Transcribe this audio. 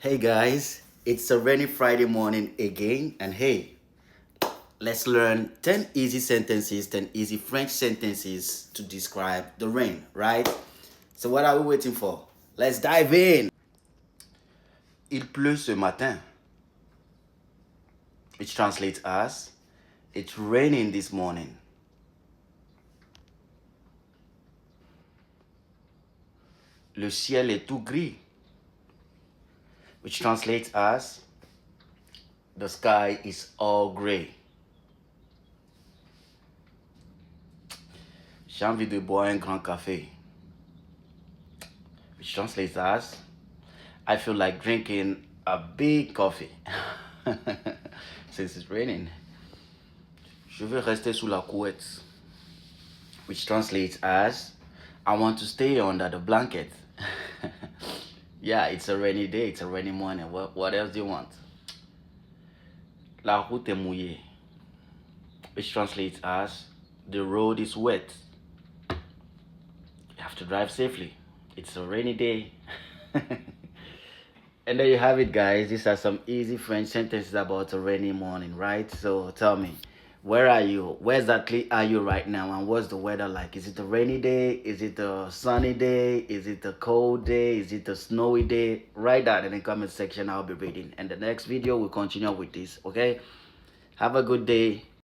Hey guys, it's a rainy Friday morning again, and hey, let's learn 10 easy sentences, 10 easy French sentences to describe the rain, right? So, what are we waiting for? Let's dive in. Il pleut ce matin, which translates as it's raining this morning. Le ciel est tout gris, which translates as the sky is all gray. J'ai envie de boire un grand café, which translates as I feel like drinking a big coffee since it's raining. Je veux rester sous la couette, which translates as I want to stay under the blanket. Yeah, it's a rainy day, it's a rainy morning. What else do you want? La route est mouillée, which translates as the road is wet. You have to drive safely. It's a rainy day. And there you have it, guys. These are some easy French sentences about a rainy morning, right? So tell me, where are you? Where exactly are you right now? And what's the weather like? Is it a rainy day? Is it a sunny day? Is it a cold day? Is it a snowy day? Write that in the comment section. I'll be reading. And the next video, we'll continue with this, okay? Have a good day.